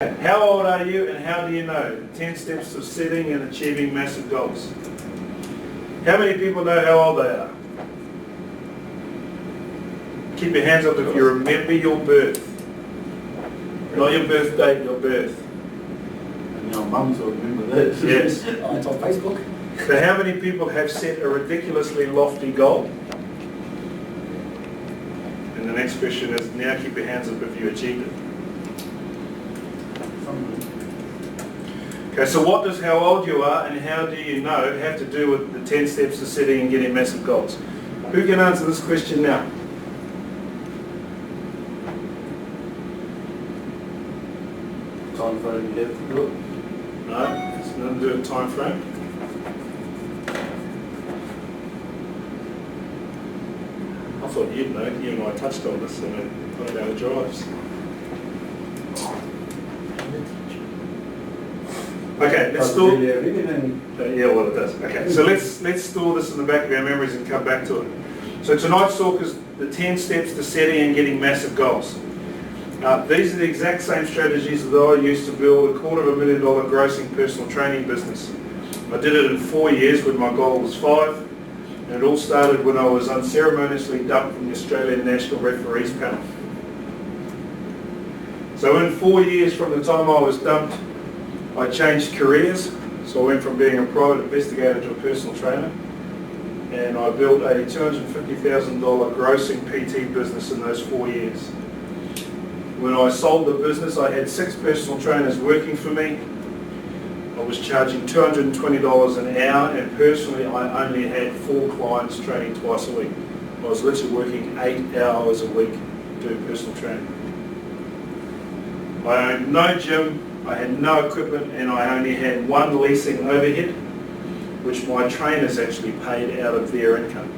How old are you and how do you know? 10 steps to setting and achieving massive goals. How many people know how old they are? Keep your hands up if you remember your birth. Not your birth date, your birth. And your mums will remember this. Yes. Oh, it's on Facebook. So how many people have set a ridiculously lofty goal? And the next question is, now keep your hands up if you achieved it. Okay, so what does how old you are and how do you know have to do with the 10 steps to setting and getting massive goals? Who can answer this question now? Time frame you have to do it. No, it's nothing to do with time frame. I thought you'd know, you and I touched on this in one of our drives. Okay, let's store. Yeah, well it does. Okay, so let's store this in the back of our memories and come back to it. So tonight's talk is the 10 steps to setting and getting massive goals. These are the exact same strategies that I used to build a $250,000 grossing personal training business. I did it in 4 years when my goal was 5, and it all started when I was unceremoniously dumped from the Australian National Referees Panel. So in 4 years from the time I was dumped, I changed careers. So I went from being a private investigator to a personal trainer, and I built a $250,000 grossing PT business in those 4 years. When I sold the business, I had 6 personal trainers working for me. I was charging $220 an hour, and personally I only had 4 clients training twice a week. I was literally working 8 hours a week doing personal training. I owned no gym, I had no equipment, and I only had 1 leasing overhead, which my trainers actually paid out of their income.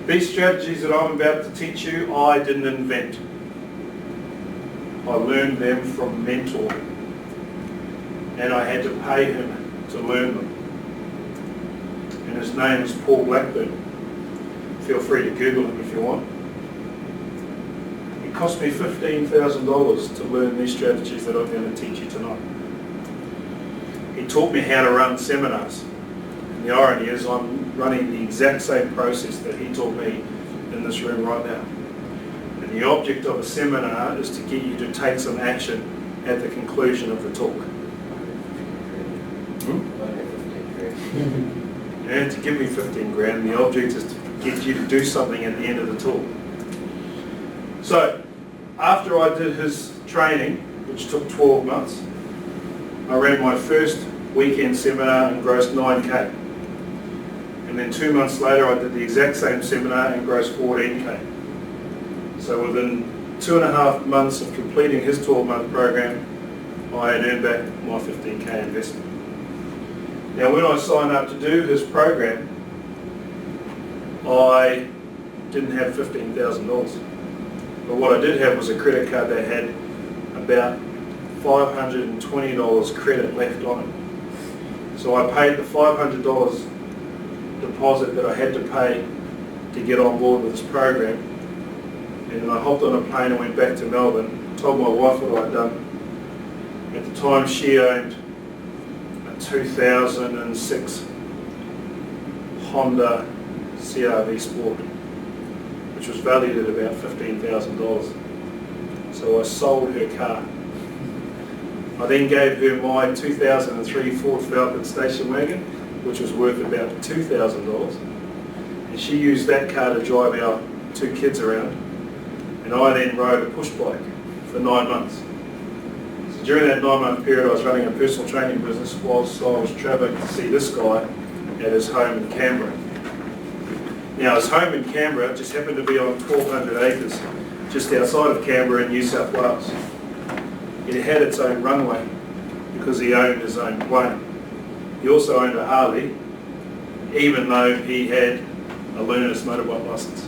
These strategies that I'm about to teach you, I didn't invent. I learned them from a mentor, and I had to pay him to learn them. And his name is Paul Blackburn. Feel free to Google him if you want. It cost me $15,000 to learn these strategies that I'm going to teach you tonight. He taught me how to run seminars. And the irony is I'm running the exact same process that he taught me in this room right now. And the object of a seminar is to get you to take some action at the conclusion of the talk. And to give me 15 grand, the object is to get you to do something at the end of the talk. So, after I did his training, which took 12 months, I ran my first weekend seminar and grossed 9K. And then 2 months later, I did the exact same seminar and grossed 14K. So within 2.5 months of completing his 12-month program, I had earned back my 15K investment. Now, when I signed up to do his program, I didn't have $15,000. But what I did have was a credit card that had about $520 credit left on it. So I paid the $500 deposit that I had to pay to get on board with this program, and then I hopped on a plane and went back to Melbourne, told my wife what I'd done. At the time she owned a 2006 Honda CR-V Sport, which was valued at about $15,000. So I sold her car. I then gave her my 2003 Ford Falcon station wagon, which was worth about $2,000. And she used that car to drive our 2 kids around. And I then rode a push bike for 9 months. So during that 9-month period, I was running a personal training business whilst I was travelling to see this guy at his home in Canberra. Now, his home in Canberra just happened to be on 1,200 acres, just outside of Canberra in New South Wales. It had its own runway because he owned his own plane. He also owned a Harley, even though he had a learner's motorbike licence.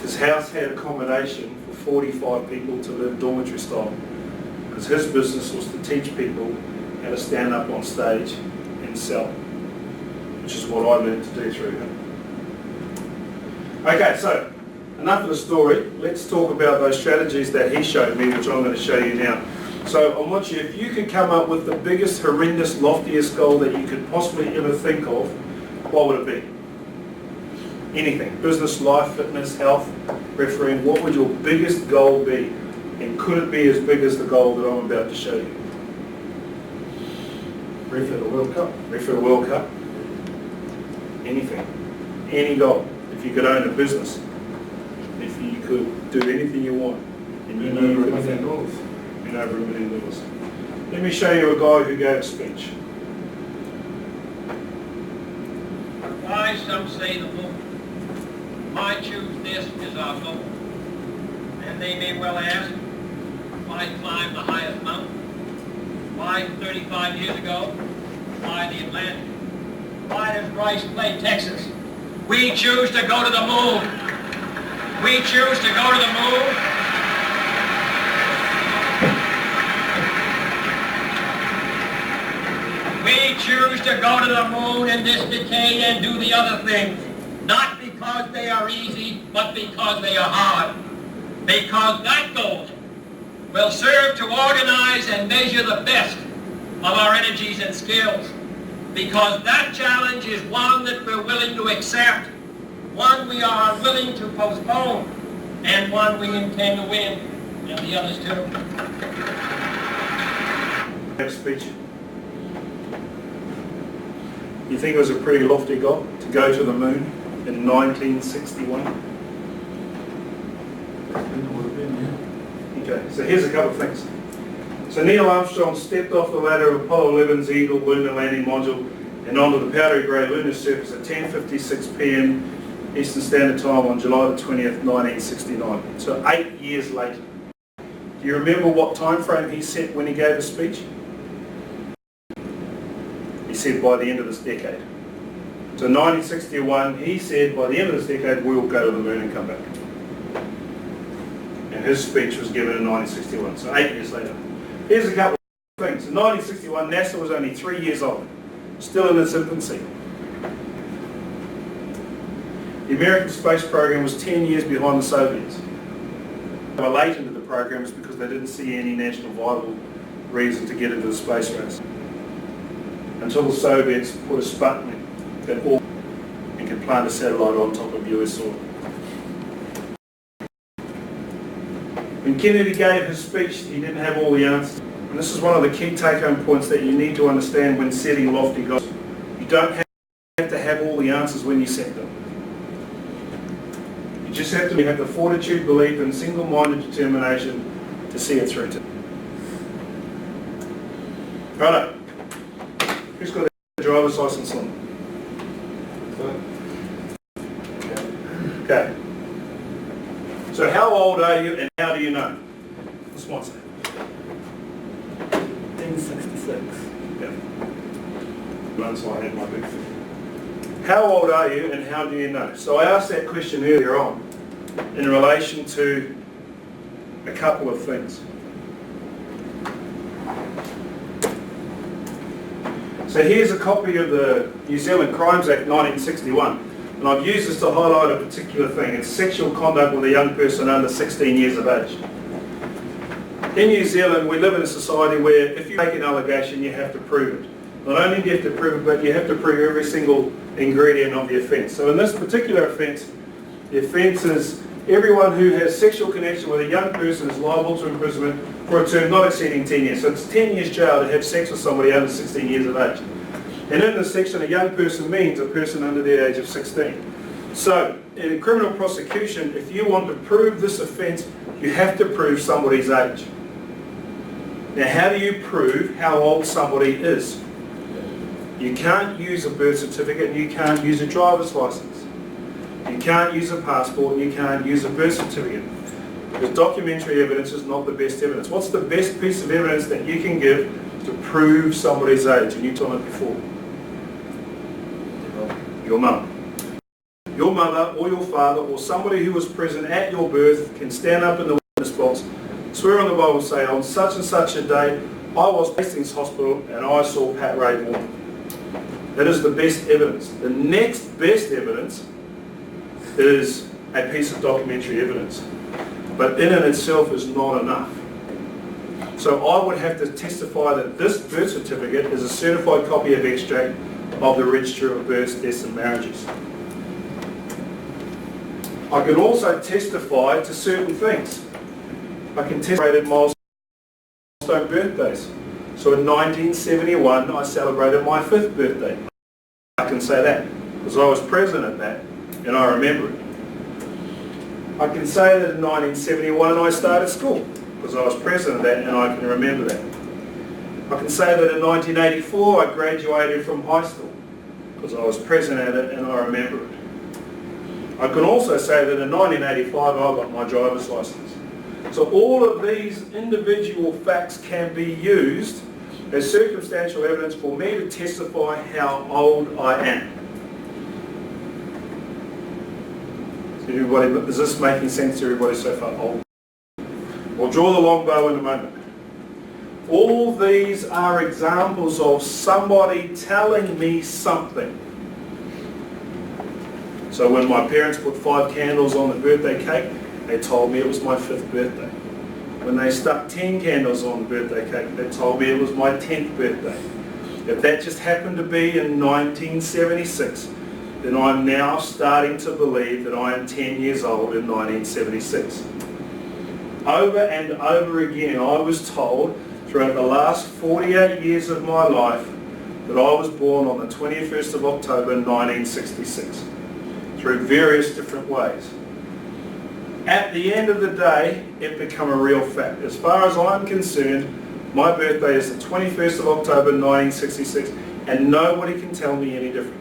His house had accommodation for 45 people to live dormitory style, because his business was to teach people how to stand up on stage and sell, which is what I learned to do through him. Okay, so enough of the story. Let's talk about those strategies that he showed me, which I'm going to show you now. So I want you, if you could come up with the biggest, horrendous, loftiest goal that you could possibly ever think of, what would it be? Anything. Business, life, fitness, health, refereeing. What would your biggest goal be? And could it be as big as the goal that I'm about to show you? Referee the World Cup. Referee the World Cup. Anything. Any goal. If you could own a business. If you could do anything you want. And you knew you could have $1 and over $1 million. Let me show you a guy who gave a speech. Why some say the moon? Why choose this as our goal? And they may well ask, why climb the highest mountain? Why 35 years ago? Why the Atlantic? Why does Bryce play Texas? We choose to go to the moon. We choose to go to the moon. We choose to go to the moon in this decade and do the other things, not because they are easy, but because they are hard. Because that goal will serve to organize and measure the best of our energies and skills. Because that challenge is one that we're willing to accept, one we are unwilling to postpone, and one we intend to win, and the others too. Next speech. You think it was a pretty lofty goal to go to the moon in 1961? It would have been, yeah. Okay, so here's a couple of things. So Neil Armstrong stepped off the ladder of Apollo 11's Eagle lunar landing module and onto the powdery grey lunar surface at 10:56 p.m. Eastern Standard Time on July the 20th, 1969. So 8 years later. Do you remember what time frame he set when he gave his speech? He said by the end of this decade. So 1961, he said by the end of this decade we'll go to the moon and come back. And his speech was given in 1961, so 8 years later. Here's a couple of things. In 1961, NASA was only 3 years old, still in its infancy. The American space program was 10 years behind the Soviets. They were late into the programs because they didn't see any national vital reason to get into the space race. Until the Soviets put a Sputnik in orbit and could plant a satellite on top of US soil. When Kennedy gave his speech, he didn't have all the answers. And this is one of the key take-home points that you need to understand when setting lofty goals. You don't have to have all the answers when you set them. You just have to have the fortitude, belief and single-minded determination to see it through to. Righto. Who's got a driver's license on? Okay. So how old are you and how do you know? This one say. 1966. Yeah. Once I had my big thing. How old are you and how do you know? So I asked that question earlier on in relation to a couple of things. So here's a copy of the New Zealand Crimes Act 1961. And I've used this to highlight a particular thing. It's sexual conduct with a young person under 16 years of age. In New Zealand, we live in a society where if you make an allegation, you have to prove it. Not only do you have to prove it, but you have to prove every single ingredient of the offence. So in this particular offence, the offence is everyone who has sexual connection with a young person is liable to imprisonment for a term not exceeding 10 years. So it's 10 years jail to have sex with somebody under 16 years of age. And in this section, a young person means a person under the age of 16. So in a criminal prosecution, if you want to prove this offence, you have to prove somebody's age. Now, how do you prove how old somebody is? You can't use a birth certificate and you can't use a driver's license. You can't use a passport and you can't use a birth certificate. Because documentary evidence is not the best evidence. What's the best piece of evidence that you can give to prove somebody's age? And you told it before. Your mum. Your mother or your father or somebody who was present at your birth can stand up in the witness box, swear on the Bible, say on such and such a day I was at Hastings Hospital and I saw Pat Ray Moore. That is the best evidence. The next best evidence is a piece of documentary evidence, but in and itself is not enough. So I would have to testify that this birth certificate is a certified copy of extract of the Register of Births, Deaths and Marriages. I can also testify to certain things. I can testify milestone birthdays. So in 1971 I celebrated my 5th birthday. I can say that because I was present at that and I remember it. I can say that in 1971 I started school because I was present at that and I can remember that. I can say that in 1984 I graduated from high school because I was present at it and I remember it. I can also say that in 1985 I got my driver's license. So all of these individual facts can be used as circumstantial evidence for me to testify how old I am. Everybody, is this making sense to everybody so far? Old. We'll draw the long bow in a moment. All these are examples of somebody telling me something. So when my parents put 5 candles on the birthday cake, they told me it was my 5th birthday. When they stuck 10 candles on the birthday cake, they told me it was my 10th birthday. If that just happened to be in 1976, then I'm now starting to believe that I am 10 years old in 1976. Over and over again, I was told throughout the last 48 years of my life that I was born on the 21st of October 1966 through various different ways. At the end of the day, it became a real fact. As far as I'm concerned, my birthday is the 21st of October 1966 and nobody can tell me any different.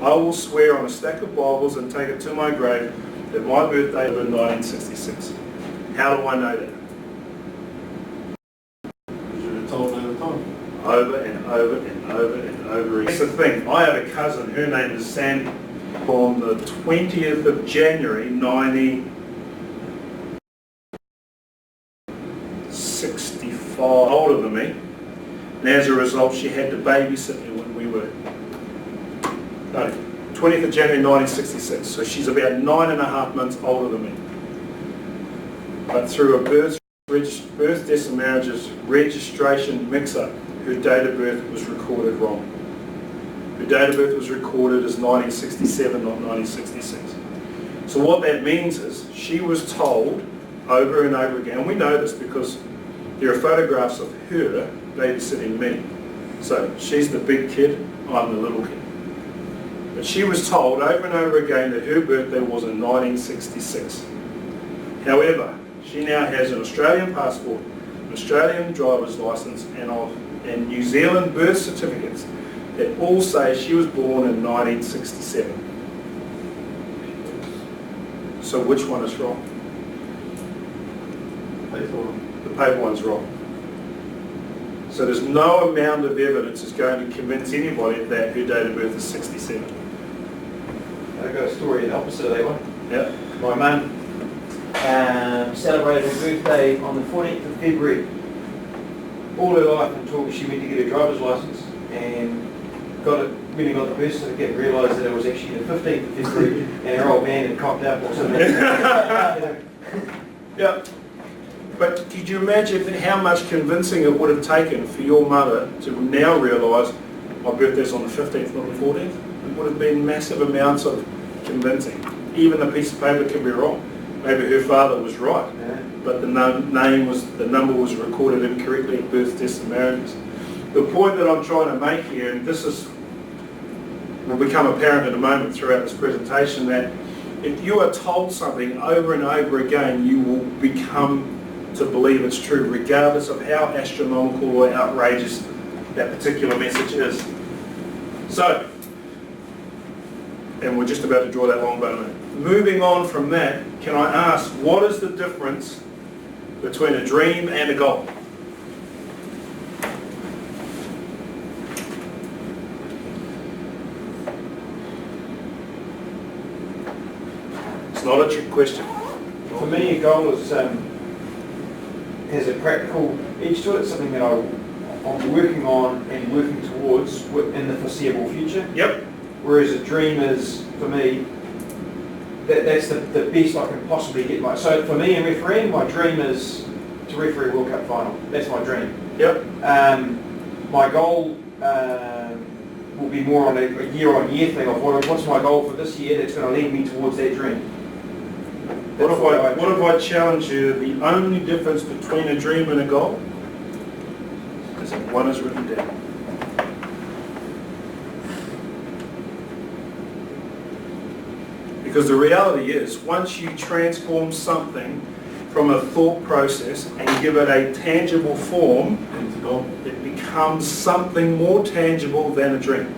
I will swear on a stack of Bibles and take it to my grave that my birthday was in 1966. How do I know that? Because you were told over time. Over and over and over and over. Here's the thing, I have a cousin, her name is Sandy, on the 20th of January 1965, older than me, and as a result she had to babysit me when we were 20th of January 1966, so she's about 9.5 months older than me. But through a birth, deaths and marriages registration mix-up, her date of birth was recorded wrong. Her date of birth was recorded as 1967, not 1966. So what that means is she was told over and over again, and we know this because there are photographs of her babysitting me. So she's the big kid, I'm the little kid. But she was told over and over again that her birthday was in 1966. However, she now has an Australian passport, an Australian driver's licence and New Zealand birth certificates that all say she was born in 1967. So which one is wrong? The paper one's wrong. So there's no amount of evidence is going to convince anybody that her date of birth is 67. I've got a story the opposite of that one. Yeah. My mum celebrated her birthday on the 14th of February. All her life until she went to get her driver's licence and when he got the birth certificate, realised that it was actually the 15th of February and her old man had cocked up or something. Yeah. But could you imagine how much convincing it would have taken for your mother to now realise my birthday's on the 15th, not the 14th? It would have been massive amounts of convincing. Even the piece of paper could be wrong. Maybe her father was right, but the number was recorded incorrectly at births, deaths and marriages. The point that I'm trying to make here, and this will become apparent in a moment throughout this presentation, that if you are told something over and over again, you will become to believe it's true, regardless of how astronomical or outrageous that particular message is. So, and we're just about to draw that long bow. Moving on from that, can I ask, what is the difference between a dream and a goal? It's not a trick question. For me, a goal is has a practical edge to it, something that I'm working on and working towards in the foreseeable future. Yep. Whereas a dream is, for me, that's the best I can possibly get. So for me in refereeing, my dream is to referee a World Cup final. That's my dream. Yep. My goal will be more on a year-on-year thing of what's my goal for this year that's going to lead me towards that dream. What if I challenge you? The only difference between a dream and a goal is that one is written down. Because the reality is, once you transform something from a thought process and give it a tangible form, it becomes something more tangible than a dream.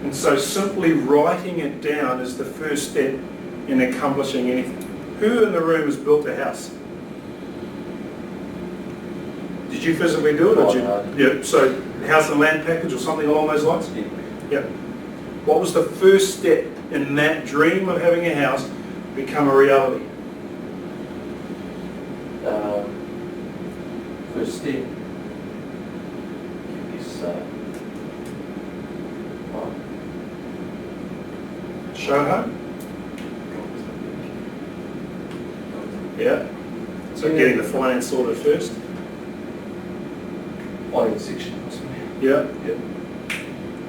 And so simply writing it down is the first step in accomplishing anything. Who in the room has built a house? Did you physically do it? Or did you? Yeah, so house and land package or something along those lines? Yeah. What was the first step in that dream of having a house become a reality? First step is Show home? Yeah. So getting the finance sorted first? finding a section possibly. Yeah. Yeah.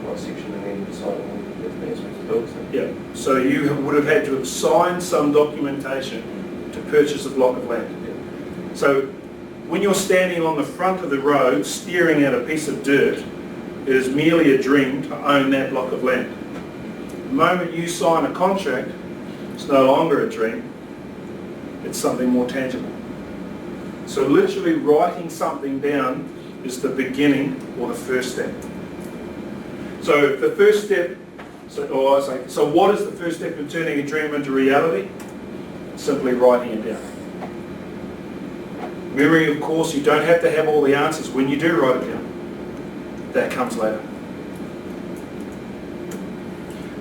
One section and then deciding when the best way to build it. Yeah. So you would have had to have signed some documentation to purchase a block of land. Yeah. So when you're standing on the front of the road staring at a piece of dirt, it is merely a dream to own that block of land. The moment you sign a contract, it's no longer a dream, it's something more tangible. So literally writing something down is the beginning or the first step. So the first step, so what is the first step in turning a dream into reality? Simply writing it down. Memory, of course, you don't have to have all the answers when you do write it down. That comes later.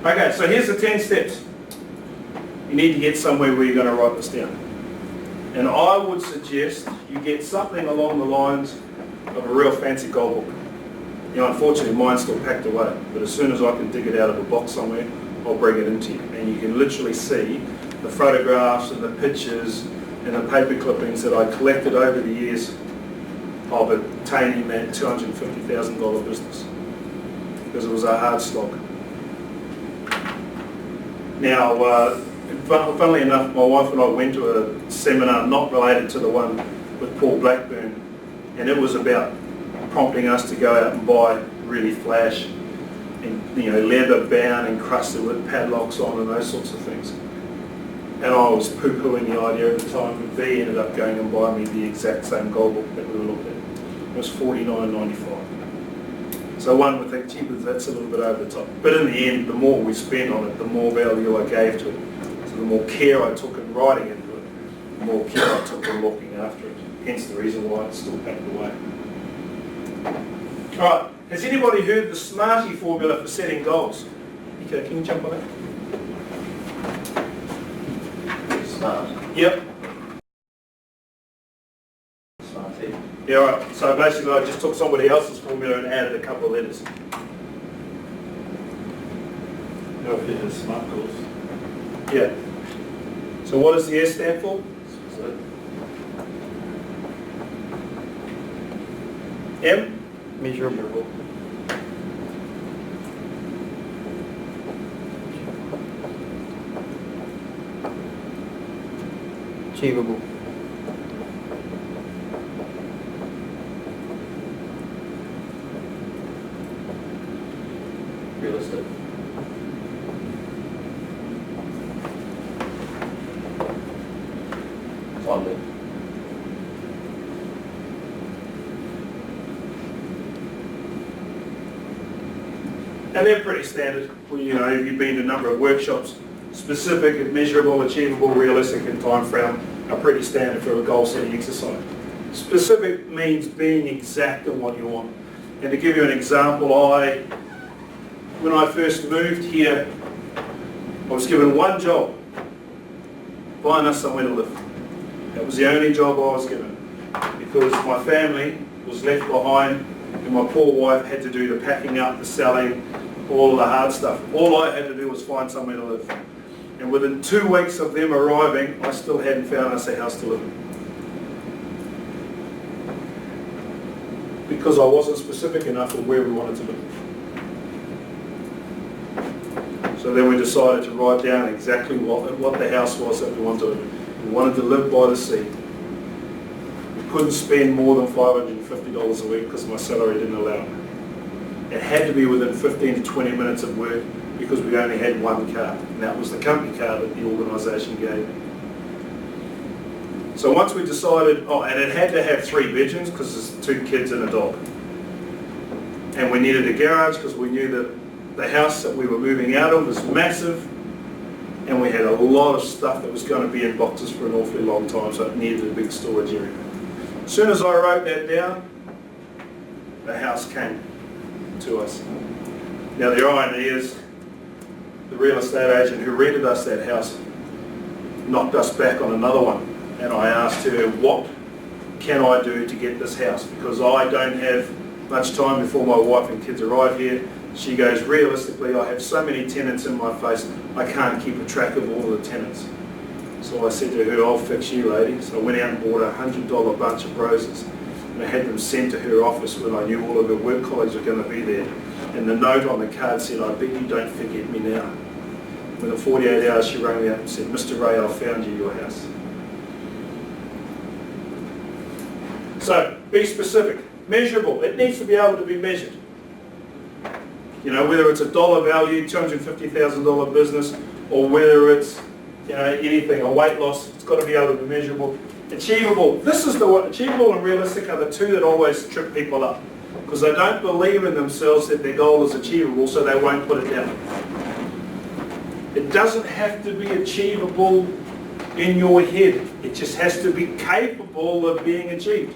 Okay, so here's the 10 steps. You need to get somewhere where you're going to write this down. And I would suggest you get something along the lines of a real fancy goal book. You know, unfortunately mine's still packed away, but as soon as I can dig it out of a box somewhere, I'll bring it into you. And you can literally see the photographs and the pictures and the paper clippings that I collected over the years of attaining that $250,000 business. Because it was a hard slog. Now, funnily enough, my wife and I went to a seminar not related to the one with Paul Blackburn, and it was about prompting us to go out and buy really flash and, you know, leather bound and encrusted with padlocks on and those sorts of things. And I was poo-pooing the idea at the time, but B ended up going and buying me the exact same goal book that we were looking at. It was $49.95. So one would think, gee, but that's a little bit over the top. But in the end, the more we spent on it, the more value I gave to it. So the more care I took in writing into it, the more care I took in looking after it. Hence the reason why it's still packed away. All right, has anybody heard the SMARTY formula for setting goals? Okay, can you jump on that? Smart. Yep. Smarty. Yeah, all right. So basically I just took somebody else's formula and added a couple of letters. No, if it is smart goals. Yeah. So what does the S stand for? So, M? Measurable. Achievable. realistic. Timely. And they're pretty standard. Well, you know, you've been to a number of workshops. Specific, measurable, achievable, realistic, and time frame are pretty standard for a goal setting exercise. Specific means being exact on what you want. And to give you an example, when I first moved here, I was given one job: find us somewhere to live. That was the only job I was given, because my family was left behind And my poor wife had to do the packing up, the selling, all of the hard stuff. All I had to do was find somewhere to live. And within 2 weeks of them arriving, I still hadn't found us a house to live in. Because I wasn't specific enough of where we wanted to live. So then we decided to write down exactly what the house was that we wanted to live in. We wanted to live by the sea. We couldn't spend more than $550 a week because my salary didn't allow it. It had to be within 15 to 20 minutes of work because we only had one car, and that was the company car that the organisation gave me. So once we decided, and it had to have 3 bedrooms because there's 2 kids and a dog. And we needed a garage because we knew that the house that we were moving out of was massive, and we had a lot of stuff that was going to be in boxes for an awfully long time, so it needed a big storage area. As soon as I wrote that down, the house came to us. Now the irony is, the real estate agent who rented us that house knocked us back on another one, and I asked her, what can I do to get this house? Because I don't have much time before my wife and kids arrive here. She goes, realistically, I have so many tenants in my face, I can't keep a track of all the tenants. So I said to her, I'll fix you, lady. So I went out and bought a $100 bunch of roses, and I had them sent to her office when I knew all of her work colleagues were going to be there. And the note on the card said, I bet you don't forget me now. Within 48 hours, she rang me up and said, Mr. Ray, I found you your house. So, be specific. Measurable. It needs to be able to be measured. You know, whether it's a dollar value, $250,000 business, or whether it's, you know, anything, a weight loss, it's got to be able to be measurable. Achievable. This is the one. Achievable and realistic are the two that always trip people up, because they don't believe in themselves that their goal is achievable, so they won't put it down. It doesn't have to be achievable in your head. It just has to be capable of being achieved.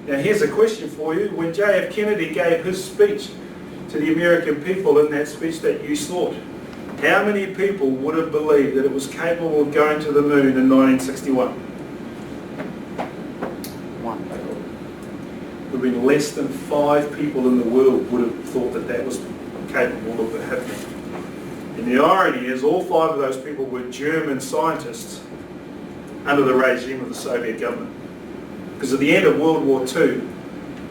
Now here's a question for you. When J.F. Kennedy gave his speech to the American people, in that speech that you saw, how many people would have believed that it was capable of going to the moon in 1961? One. There would have been less than 5 people in the world would have thought that that was capable of happening. And the irony is all 5 of those people were German scientists under the regime of the Soviet government. Because at the end of World War II,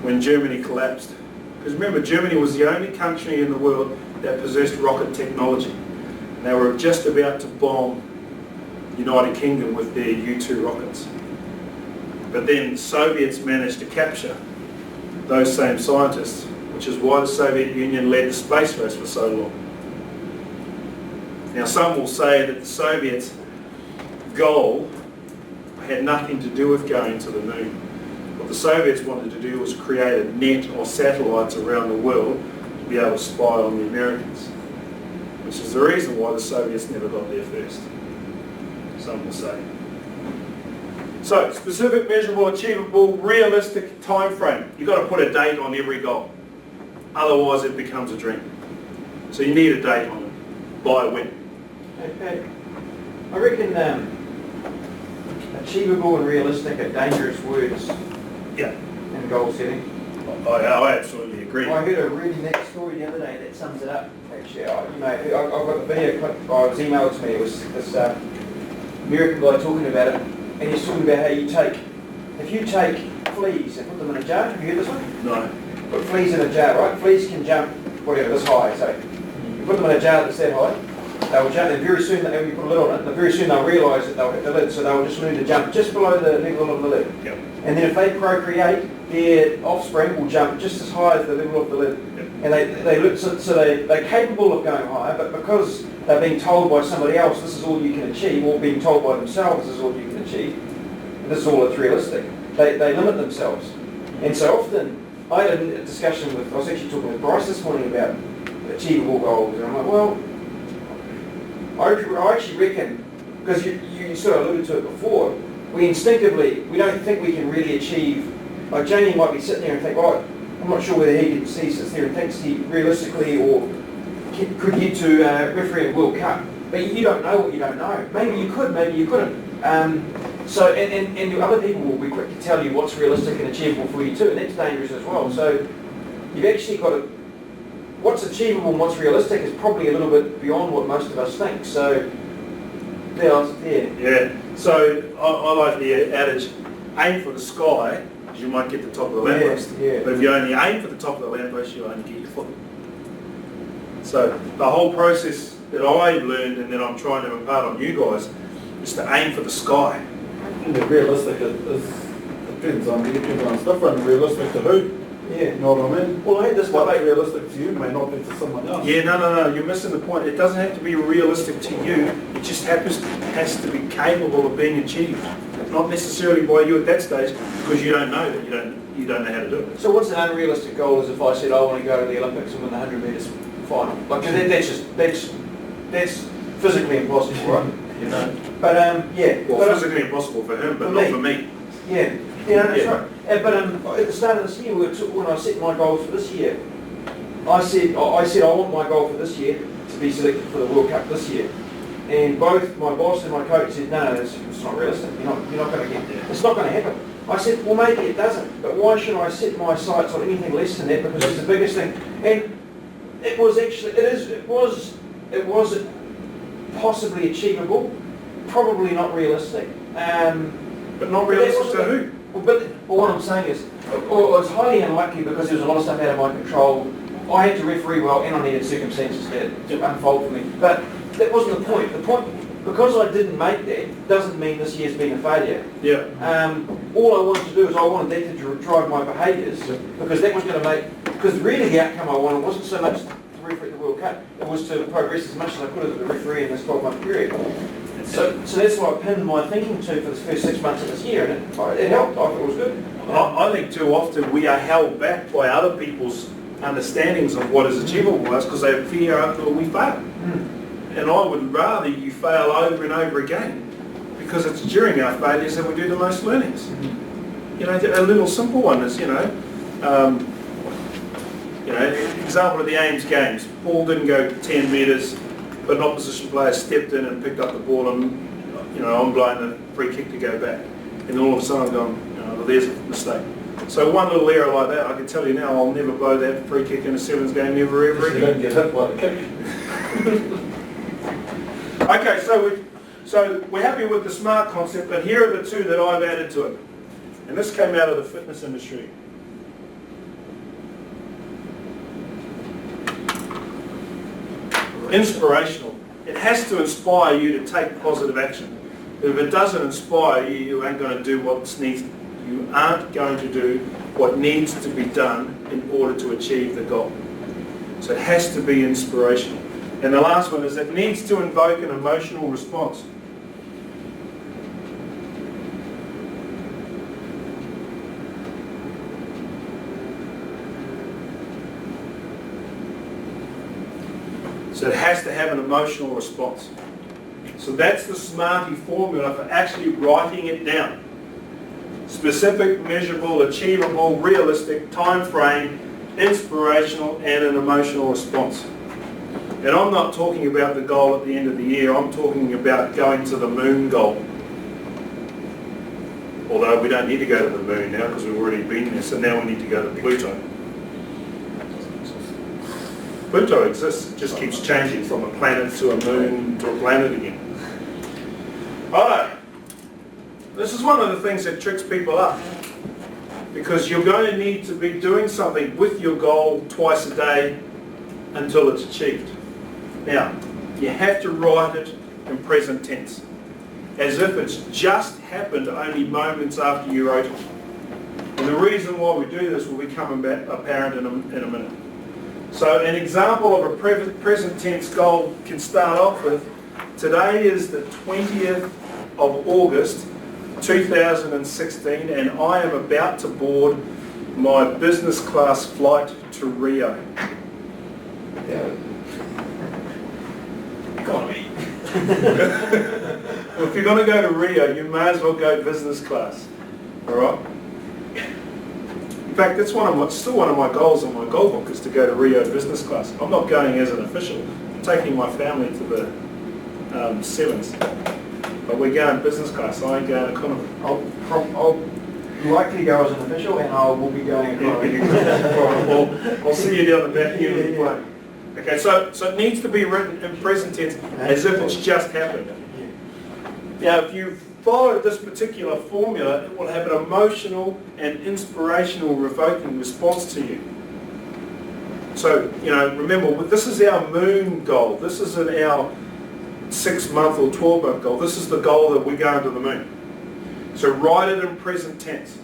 when Germany collapsed, because remember, Germany was the only country in the world that possessed rocket technology. And they were just about to bomb the United Kingdom with their U-2 rockets. But then Soviets managed to capture those same scientists, which is why the Soviet Union led the space race for so long. Now some will say that the Soviets' goal had nothing to do with going to the moon. What the Soviets wanted to do was create a net of satellites around the world to be able to spy on the Americans, which is the reason why the Soviets never got there first, some will say. So, specific, measurable, achievable, realistic time frame. You've got to put a date on every goal. Otherwise it becomes a dream. So you need a date on it. By when? Okay. I reckon achievable and realistic are dangerous words Yeah, in goal setting. I absolutely agree. I heard a really neat story the other day that sums it up. Actually, I've got the video clip. It was emailed to me. It was this American guy talking about it, and he's talking about how if you take fleas and put them in a jar. Have you heard this one? No. Put fleas in a jar, right? Fleas can jump whatever this high. So you put them in a jar that's that high. They'll jump, and very soon, when you put a lid on it, very soon they'll realise that they'll hit the lid, so they'll just learn to jump just below the level of the lid. Yep. And then if they procreate, their offspring will jump just as high as the level of the lid. Yep. And they're capable of going higher, but because they're being told by somebody else this is all you can achieve, or being told by themselves this is all you can achieve, and this is all that's realistic, they limit themselves. And so often, I had a discussion I was actually talking with Bryce this morning about achievable goals, and I'm like, well, I actually reckon, because you sort of alluded to it before, we don't think we can really achieve, like Jamie might be sitting there and think, oh, I'm not sure whether he sits there and thinks he realistically or could get to referee a World Cup. But you don't know what you don't know. Maybe you could, maybe you couldn't. So, and the other people will be quick to tell you what's realistic and achievable for you too, and that's dangerous as well. So you've actually got to, what's achievable and what's realistic is probably a little bit beyond what most of us think. So, Yeah, so I like the adage, aim for the sky, because you might get the top of the lamppost. Yeah. But if you only aim for the top of the lamppost, you'll only get your foot. So the whole process that I've learned and that I'm trying to impart on you guys is to aim for the sky. And the realistic depends on everyone's different. Realistic to who? Yeah. You know what I mean? Well, I had this What's debate. realistic to you may not be to someone else. Yeah, no, you're missing the point. It doesn't have to be realistic to you. It just has to be capable of being achieved. Not necessarily by you at that stage, because you don't know that you don't know how to do it. So what's an unrealistic goal is if I said I want to go to the Olympics and win the 100 metres final? Like, that's physically impossible, right? You know? But yeah. Well, but, physically impossible for him, but for not me. for me. Yeah, that's Yeah. right. But at the start of this year, when I set my goals for this year, I said I want my goal for this year to be selected for the World Cup this year. And both my boss and my coach said, no, it's not realistic. You're not going to get. It's not going to happen. I said, well, maybe it doesn't, but why should I set my sights on anything less than that? Because it's the biggest thing. And it was possibly achievable, probably not realistic. But not realistic to who? But what I'm saying is, it's highly unlikely because there was a lot of stuff out of my control. I had to referee well, and I needed circumstances to unfold for me. But that wasn't the point. The point, because I didn't make that, doesn't mean this year's been a failure. Yeah. All I wanted to do is I wanted that to drive my behaviours, because that was going to make. Because really the outcome I wanted wasn't so much to referee the World Cup. It was to progress as much as I could as a referee in this 12-month period. So that's what I pinned my thinking to for the first 6 months of this year, and it helped. I thought it was good. I think too often we are held back by other people's understandings of what is achievable for us because they fear until we fail. And I would rather you fail over and over again, because it's during our failures that we do the most learnings. You know, a little simple one is, example of the Ames games. Ball didn't go 10 metres, but an opposition player stepped in and picked up the ball, and I'm blowing the free kick to go back. And all of a sudden I'm going, well, there's a mistake. So one little error like that, I can tell you now, I'll never blow that free kick in a sevens game ever You again. don't get hit by the kick. Okay, so we're happy with the SMART concept, but here are the two that I've added to it. And this came out of the fitness industry. Inspirational. It has to inspire you to take positive action. If it doesn't inspire you, you aren't going to do what needs. You aren't going to do what needs to be done in order to achieve the goal. So it has to be inspirational. And the last one is it needs to invoke an emotional response. So it has to have an emotional response. So that's the SMARTY formula for actually writing it down. Specific, measurable, achievable, realistic, time frame, inspirational, and an emotional response. And I'm not talking about the goal at the end of the year, I'm talking about going to the moon goal. Although we don't need to go to the moon now because we've already been there, so now we need to go to Pluto. Pluto exists, it just keeps changing from a planet to a moon to a planet again. Alright, this is one of the things that tricks people up, because you're going to need to be doing something with your goal twice a day until it's achieved. Now, you have to write it in present tense, as if it's just happened only moments after you wrote it. And the reason why we do this will become apparent in a minute. So an example of a present tense goal can start off with, today is the 20th of August 2016 and I am about to board my business class flight to Rio. Economy. Well, if you're going to go to Rio, you may as well go business class. Alright? In fact, that's still one of my goals on my goal book, is to go to Rio business class. I'm not going as an official. I'm taking my family to the sevens. But we're going business class, I ain't going economy. I'll likely go as an official, and I will be going I'll see you down the back here with the plane. Okay, so it needs to be written in present tense as if it's just happened. Now, if you follow this particular formula, it will have an emotional and inspirational revoking response to you. So, remember, this is our moon goal. This isn't our 6-month or 12-month goal. This is the goal that we're going to the moon. So write it in present tense.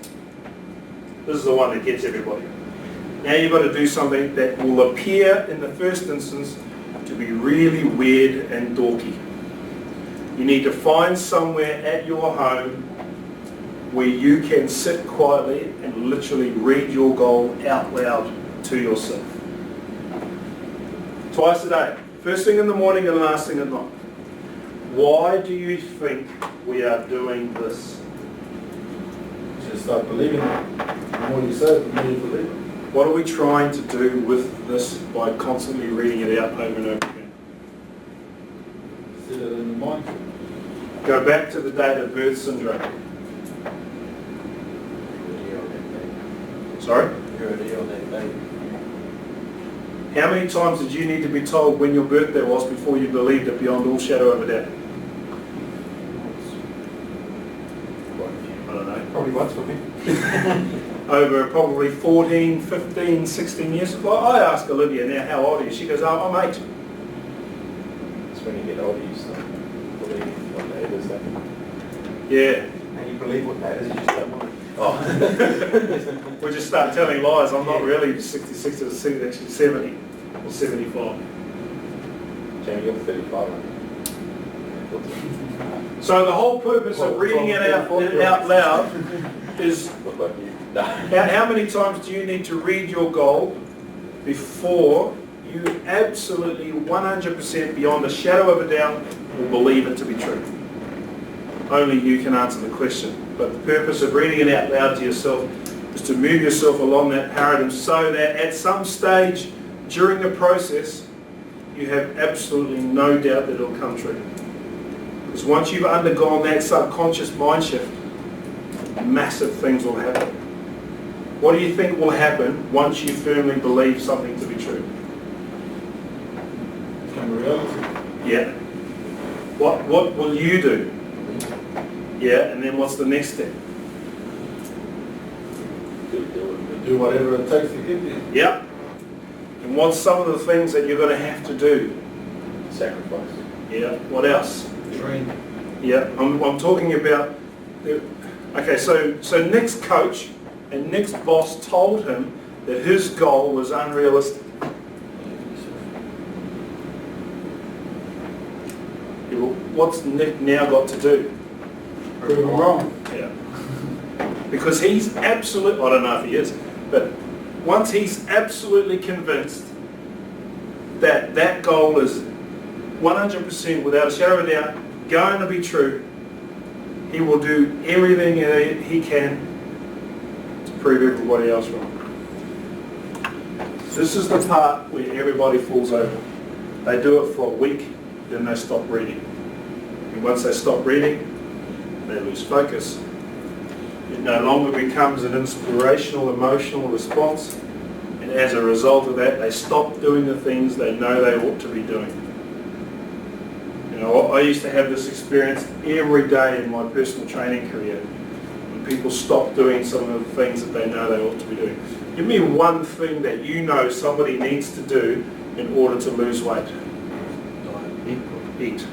This is the one that gets everybody. Now you've got to do something that will appear in the first instance to be really weird and dorky. You need to find somewhere at your home where you can sit quietly and literally read your goal out loud to yourself. Twice a day. First thing in the morning and last thing at night. Why do you think we are doing this? Just start believing it. The more you say it, the more you believe it. What are we trying to do with this by constantly reading it out over and over again? Set it in the mind. Go back to the date of birth syndrome. Sorry? You're already on that day. How many times did you need to be told when your birthday was before you believed it beyond all shadow of a doubt? I don't know. Probably once for me. Over probably 14, 15, 16 years. Well, I asked Olivia now, how old are you? She goes, oh, I'm 8. It's when you get older, you start believing what day it is. That. Yeah. And you believe what that is, you just don't want it. Oh. We just start telling lies. I'm not really 66 or 70, actually 70 or 75. Jamie, you're 35, aren't you? So the whole purpose of reading it out loud is What about you? No. how many times do you need to read your goal before you absolutely 100% beyond a shadow of a doubt will believe it to be true? Only you can answer the question. But the purpose of reading it out loud to yourself is to move yourself along that paradigm so that at some stage during the process you have absolutely no doubt that it will come true. Because once you've undergone that subconscious mind shift, massive things will happen. What do you think will happen once you firmly believe something to be true? Become a reality. Yeah. What will you do? Yeah, and then what's the next step? Do whatever it takes to get there. Yep. And what's some of the things that you're going to have to do? Sacrifice. Yeah. What else? Train. Yeah. I'm talking about. Okay, so Nick's coach and Nick's boss told him that his goal was unrealistic. Yeah, well, what's Nick now got to do? Prove them wrong. Yeah. Because he's absolutely, I don't know if he is, but once he's absolutely convinced that that goal is 100% without a shadow of a doubt going to be true, he will do everything he can to prove everybody else wrong. This is the part where everybody falls over. They do it for a week, then they stop reading. And once they stop reading, they lose focus. It no longer becomes an inspirational, emotional response, and as a result of that, they stop doing the things they know they ought to be doing. You know, I used to have this experience every day in my personal training career, when people stop doing some of the things that they know they ought to be doing. Give me one thing that you know somebody needs to do in order to lose weight. Eat.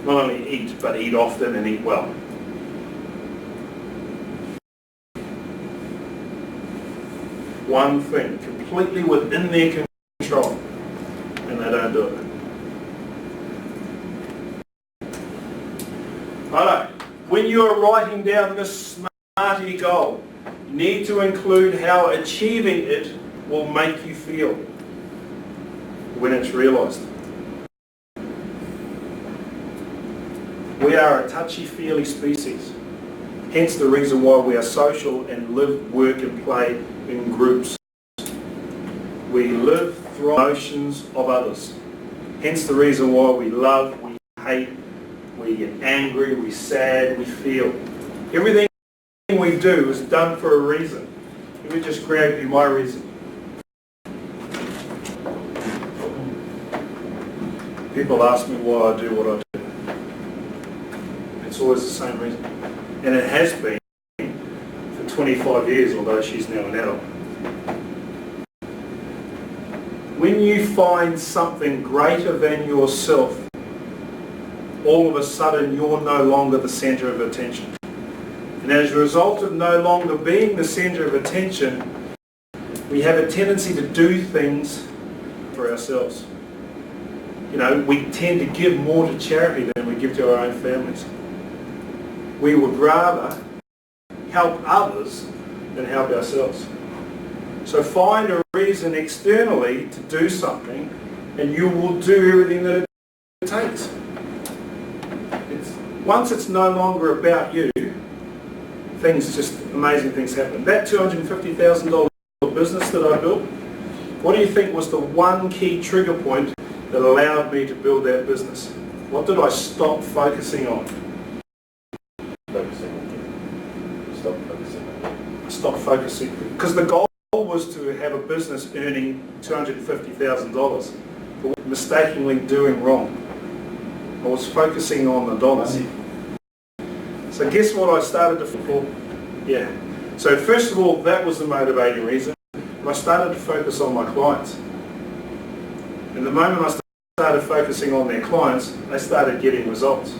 Not only eat, but eat often and eat well. One thing, completely within their control, and they don't do it. Alright, when you're writing down this SMARTY goal, you need to include how achieving it will make you feel when it's realised. We are a touchy-feely species, hence the reason why we are social and live, work and play in groups. We live through emotions of others, hence the reason why we love, we hate, we we get angry, we sad, we feel. Everything we do is done for a reason. Let me just grab you my reason. People ask me why I do what I do. It's always the same reason. And it has been for 25 years, although she's now an adult. When you find something greater than yourself, all of a sudden you're no longer the centre of attention. And as a result of no longer being the centre of attention, we have a tendency to do things for ourselves. You know, we tend to give more to charity than we give to our own families. We would rather help others than help ourselves. So find a reason externally to do something and you will do everything that it takes. Once it's no longer about you, amazing things happen. That $250,000 business that I built, what do you think was the one key trigger point that allowed me to build that business? What did I stop focusing on? Stop focusing. Because the goal was to have a business earning $250,000, but mistakenly doing wrong. I was focusing on the dollars. So guess what I started to for? Yeah. So first of all, that was the motivating reason. I started to focus on my clients. And the moment I started focusing on their clients, they started getting results.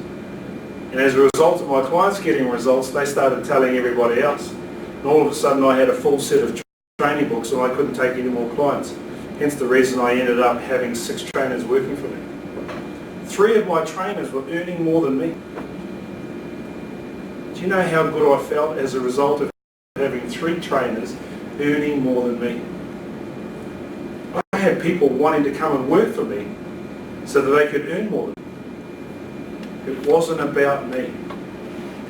And as a result of my clients getting results, they started telling everybody else. And all of a sudden I had a full set of training books and I couldn't take any more clients. Hence the reason I ended up having 6 trainers working for me. 3 of my trainers were earning more than me. Do you know how good I felt as a result of having 3 trainers earning more than me? I had people wanting to come and work for me so that they could earn more than me. It wasn't about me.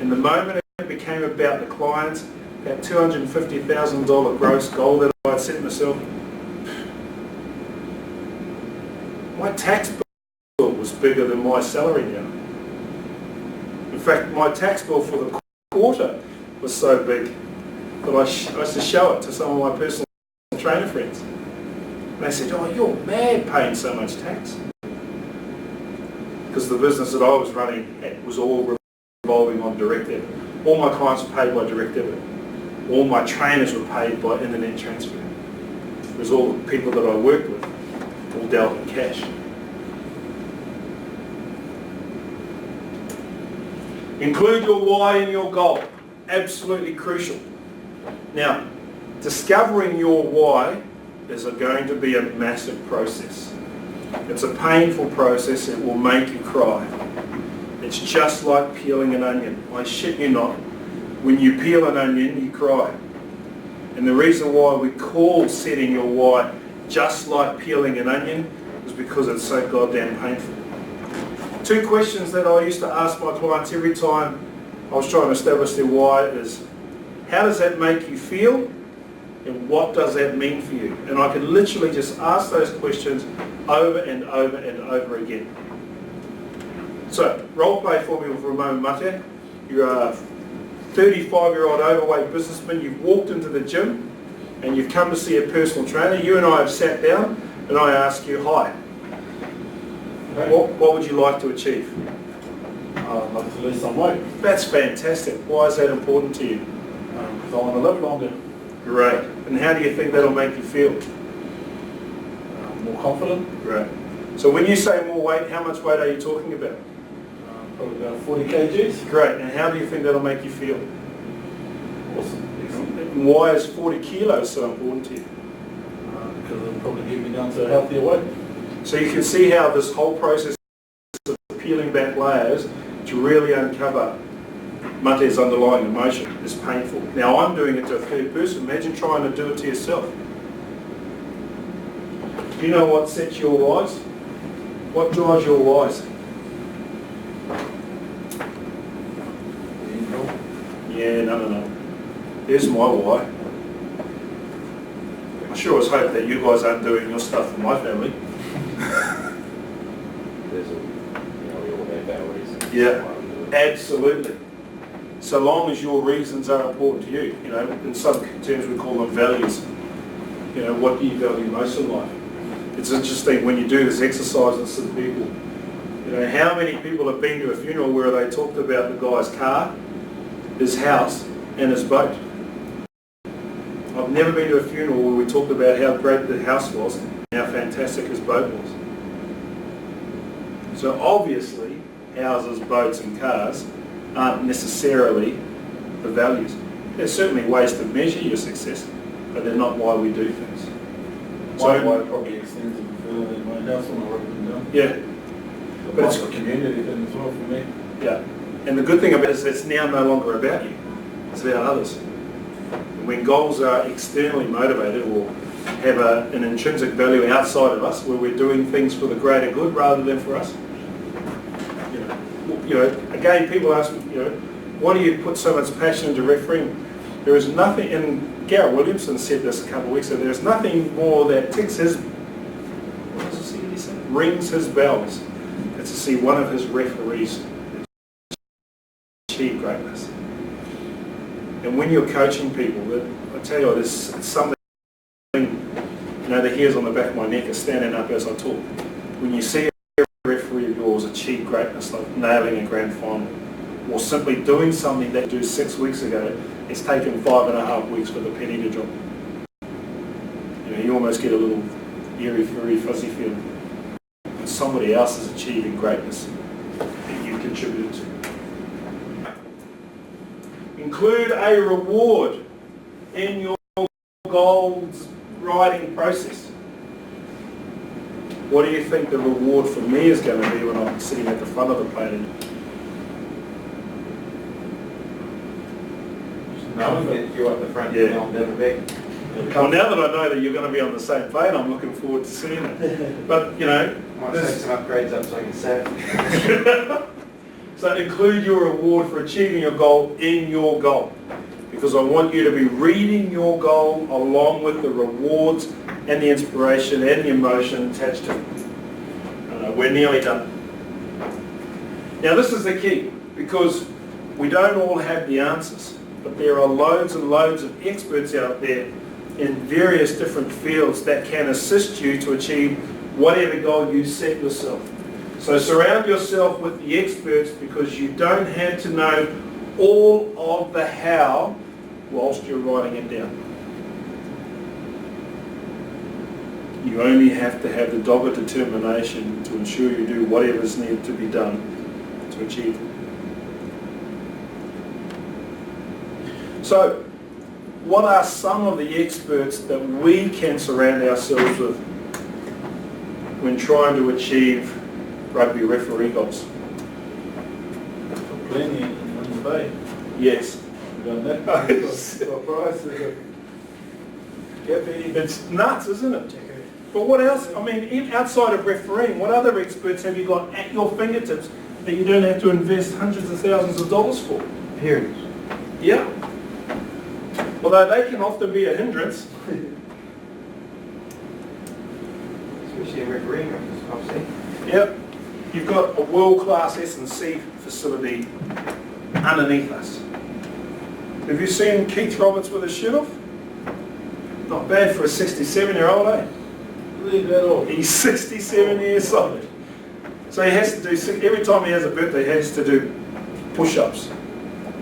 And the moment it became about the clients, that $250,000 gross goal that I'd set myself, my tax bill was bigger than my salary now. In fact, my tax bill for the quarter was so big that I used to show it to some of my personal trainer friends. And they said, "Oh, you're mad paying so much tax." Because the business that I was running was all revolving on direct debit. All my clients were paid by direct debit. All my trainers were paid by internet transfer. Because all the people that I worked with all dealt in cash. Include your why in your goal. Absolutely crucial. Now, discovering your why is going to be a massive process. It's a painful process. It will make you cry. It's just like peeling an onion. I shit you not. When you peel an onion, you cry. And the reason why we call setting your why just like peeling an onion is because it's so goddamn painful. 2 questions that I used to ask my clients every time I was trying to establish their why is, how does that make you feel? And what does that mean for you? And I could literally just ask those questions over and over and over again. So, role play for me with Ramon Mate. You're a 35-year-old overweight businessman. You've walked into the gym and you've come to see a personal trainer. You and I have sat down and I ask you, "Hi, what would you like to achieve?" I'd like to lose some weight. That's fantastic. Why is that important to you? Because I want to live longer. Great. And how do you think that'll make you feel? More confident. Great. So when you say more weight, how much weight are you talking about? Probably about 40 kgs. Great. And how do you think that'll make you feel? Awesome. Excellent. And why is 40 kilos so important to you? Because it'll probably get me down to a healthier weight. So you can see how this whole process of peeling back layers to really uncover Mate's underlying emotion is painful. Now I'm doing it to a third person. Imagine trying to do it to yourself. Do you know what sets your whys? What drives your whys? Yeah, no. Here's my why. I sure as hope that you guys aren't doing your stuff for my family. We all have our reasons. Yeah, absolutely. So long as your reasons are important to you, you know, in some terms we call them values. You know, what do you value most in life? It's interesting when you do this exercise with some people, you know, how many people have been to a funeral where they talked about the guy's car, his house, and his boat? I've never been to a funeral where we talked about how great the house was and how fantastic his boat was. So obviously, houses, boats and cars aren't necessarily the values. There's certainly ways to measure your success, but they're not why we do things. My wife probably extends it further than my house when I work them down. Yeah. But it's a community thing as well for me. Yeah. And the good thing about it is it's now no longer about you. It's about others. And when goals are externally motivated or have an intrinsic value outside of us, where we're doing things for the greater good rather than for us. You know, again, people ask me, you know, why do you put so much passion into refereeing? There is nothing, and Garrett Williamson said this a couple of weeks ago, there's nothing more that ticks his, what does he say? Rings his bells. It's to see one of his referees achieve greatness. And when you're coaching people, I tell you, there's something, you know, the hairs on the back of my neck are standing up as I talk. When you see a referee of yours achieve greatness, like nailing a grand final, or simply doing something that you did 6 weeks ago, it's taken 5.5 weeks for the penny to drop. You know, you almost get a little eerie, furry, fuzzy feeling. And somebody else is achieving greatness that you contributed to. Include a reward in your goals writing process. What do you think the reward for me is going to be when I'm sitting at the front of the plane? No, get you up the front, Yeah. and I'll never back. Well, now that I know that you're going to be on the same plane, I'm looking forward to seeing it. But, you know... Might take some upgrades up so I can save. So include your reward for achieving your goal in your goal. Because I want you to be reading your goal along with the rewards and the inspiration and the emotion attached to it. We're nearly done. Now this is the key, because we don't all have the answers, but there are loads and loads of experts out there in various different fields that can assist you to achieve whatever goal you set yourself. So surround yourself with the experts, because you don't have to know all of the how whilst you're writing it down. You only have to have the dogged determination to ensure you do whatever's needed to be done to achieve it. So, what are some of the experts that we can surround ourselves with when trying to achieve rugby referee goals? Plenty in the bay. Yes. We got that. It's nuts, isn't it? But what else? I mean, outside of refereeing, what other experts have you got at your fingertips that you don't have to invest hundreds of thousands of dollars for? Parents. Yeah. Although they can often be a hindrance. Especially in refereeing, I've seen. Yep. You've got a world-class S&C facility underneath us. Have you seen Keith Roberts with his shirt off? Not bad for a 67-year-old, eh? Leave that off. He's 67 years old. So he has to do, every time he has a birthday, he has to do push-ups.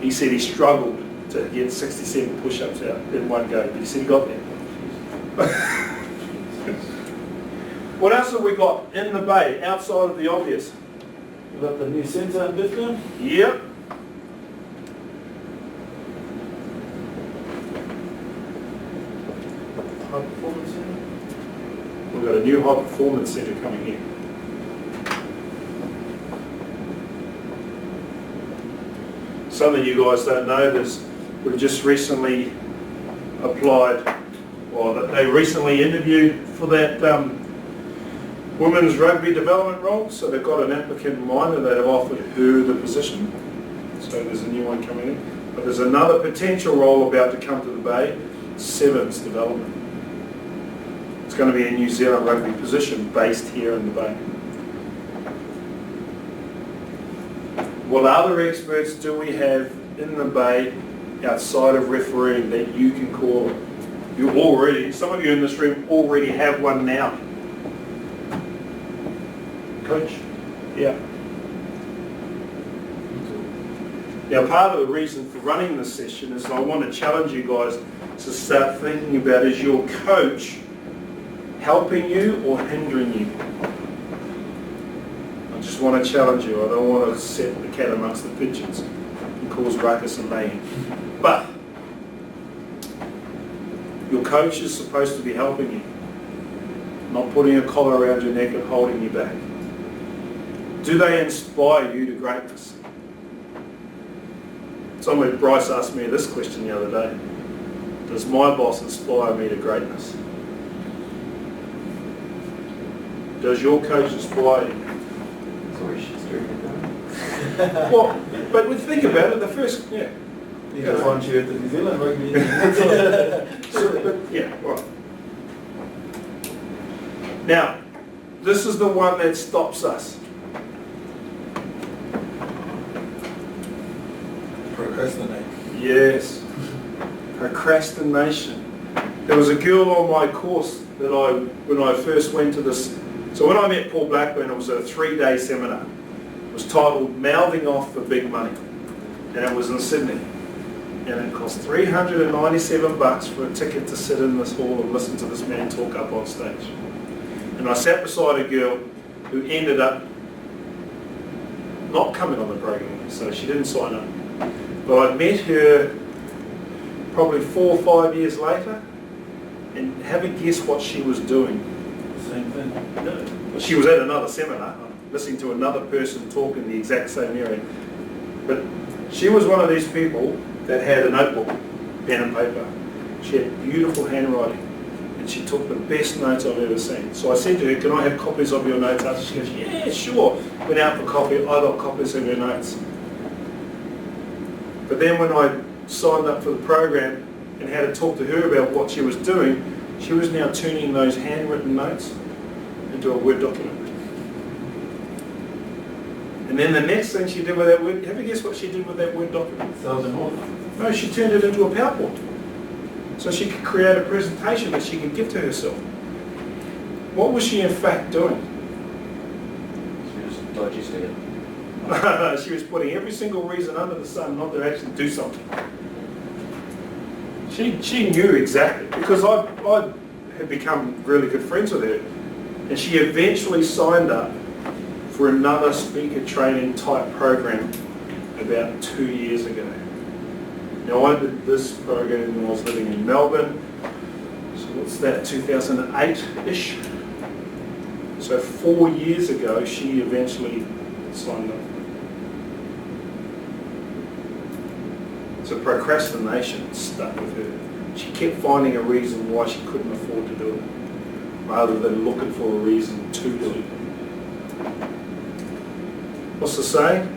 He said he struggled to get 67 push-ups out in one go, but he said he got there. What else have we got in the bay, outside of the obvious? We got the new centre in Bethlehem. Yep. High performance centre. We've got a new high performance centre coming here. Some of you guys don't know this. We've just recently applied, well, they recently interviewed for that women's rugby development role. So they've got an applicant in mind and they've offered her the position. So there's a new one coming in. But there's another potential role about to come to the Bay, sevens development. It's going to be a New Zealand rugby position based here in the Bay. What other experts do we have in the bay outside of refereeing that you can call on? You already, some of you in this room already have one now. Coach. Yeah. Now, part of the reason for running this session is I want to challenge you guys to start thinking about, is your coach helping you or hindering you? I just want to challenge you. I don't want to set the cat amongst the pigeons and cause ruckus and mayhem. But your coach is supposed to be helping you, not putting a collar around your neck and holding you back. Do they inspire you to greatness? Somebody, Bryce asked me this question the other day. Does my boss inspire me to greatness? Does your coach inspire you? Sorry, she's doing it. Well, but think about it, the first, yeah. You can find you at the New Zealand Rugby. Yeah, right. Now, this is the one that stops us. Procrastinate. Yes, procrastination. There was a girl on my course that when I first went to this, so when I met Paul Blackburn, it was a 3-day seminar. It was titled Mouthing Off for Big Money, and it was in Sydney. And it cost $397 for a ticket to sit in this hall and listen to this man talk up on stage. And I sat beside a girl who ended up not coming on the program, so she didn't sign up. But I met her probably 4 or 5 years later, and have a guess what she was doing. Same thing. No. She was at another seminar, listening to another person talk in the exact same area. But she was one of these people that had a notebook, pen and paper. She had beautiful handwriting, and she took the best notes I've ever seen. So I said to her, can I have copies of your notes? After she goes, yeah, sure. Went out for coffee, I got copies of her notes. But then when I signed up for the program and had to talk to her about what she was doing, she was now turning those handwritten notes into a Word document. And then the next thing she did with that Word, have a guess what she did with that Word document? Sales and order. No, she turned it into a PowerPoint. So she could create a presentation that she could give to herself. What was she in fact doing? She was digesting it. She was putting every single reason under the sun not to actually do something. She knew exactly, because I had become really good friends with her, and she eventually signed up for another speaker training type program about 2 years ago. Now I did this program when I was living in Melbourne, so what's that, 2008-ish? So 4 years ago she eventually signed up. So procrastination stuck with her. She kept finding a reason why she couldn't afford to do it, rather than looking for a reason to do it. What's the saying?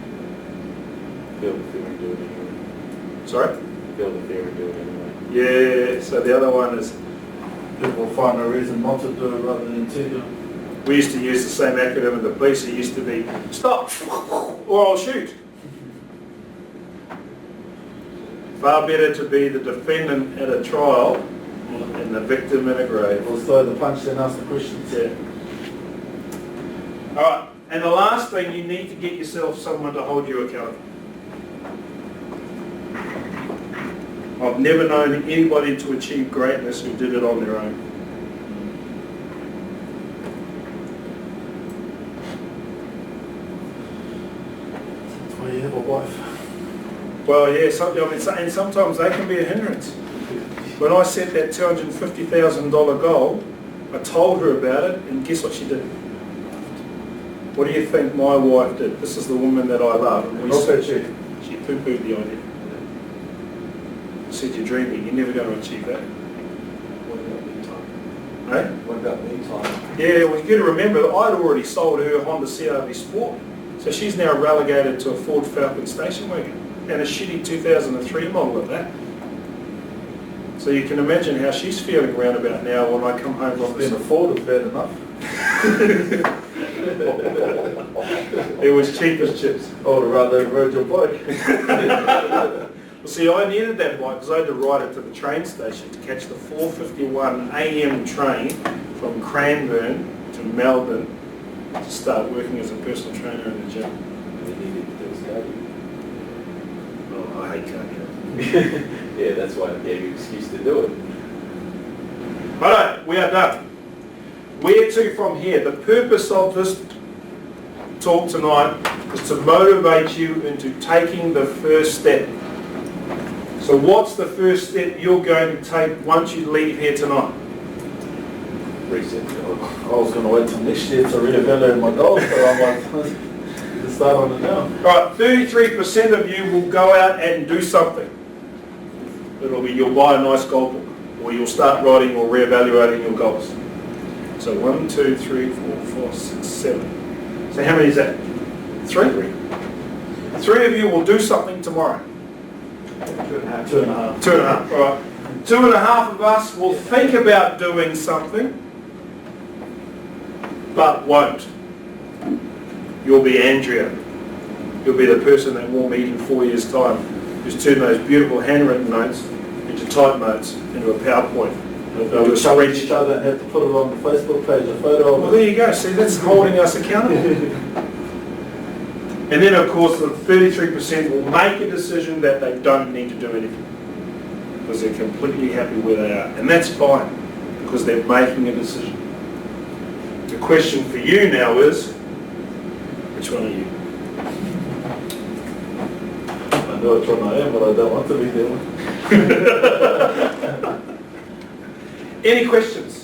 Feel the fear and do it anyway. Sorry? Feel the fear and do it anyway. Yeah, so the other one is, People find a reason not to do it rather than to do it. we used to use the same acronym in the police. It used to be, stop, or I'll shoot. Far better to be the defendant at a trial than the victim in a grave. We'll throw the punch then ask the questions. Yeah. All right, and the last thing, you need to get yourself someone to hold you accountable. I've never known anybody to achieve greatness who did it on their own. That's why you have a wife. Well, yeah, and sometimes they can be a hindrance. When I set that $250,000 goal, I told her about it, and guess what she did? What do you think my wife did? This is the woman that I love. And she poo-pooed the idea. Said, you're dreaming, you're never going to achieve that. What about me time? Eh? What about me time? Yeah, well, you got to remember that I'd already sold her Honda CR-V Sport, so she's now relegated to a Ford Falcon station wagon, and a shitty 2003 model of that. So you can imagine how she's feeling around about now when I come home from Being this. afforded bad enough. It was cheap as chips. I would have rather rode your bike. Well, see, I needed that bike because I had to ride it to the train station to catch the 4:51 a.m. train from Cranbourne to Melbourne to start working as a personal trainer in the gym. We needed to do cardio. Oh, I hate cardio. Yeah, that's why I gave you an excuse to do it. Alright, we are done. Where to from here? The purpose of this talk tonight is to motivate you into taking the first step. So what's the first step you're going to take once you leave here tonight? Reset. I was going to wait till next year to reevaluate my goals, but I'm like, to start on it now. Alright, 33% of you will go out and do something. It'll be you'll buy a nice goal book, or you'll start writing or reevaluating your goals. So 1, 2, 3, 4, 5, 6, 7. So how many is that? 3? 3 of you will do something tomorrow. 2.5. 2.5, all right. 2.5 of us will think about doing something, but won't. You'll be Andrea. You'll be the person that will meet in 4 years' time who's turned those beautiful handwritten notes into type notes into a PowerPoint. We'll challenge each other and have to put it on the Facebook page, a photo Well, of there you go. See, that's holding us accountable. And then, of course, the 33% will make a decision that they don't need to do anything because they're completely happy where they are. And that's fine because they're making a decision. The question for you now is, which one are you? I know which one I am, but I don't want to be there. Any questions?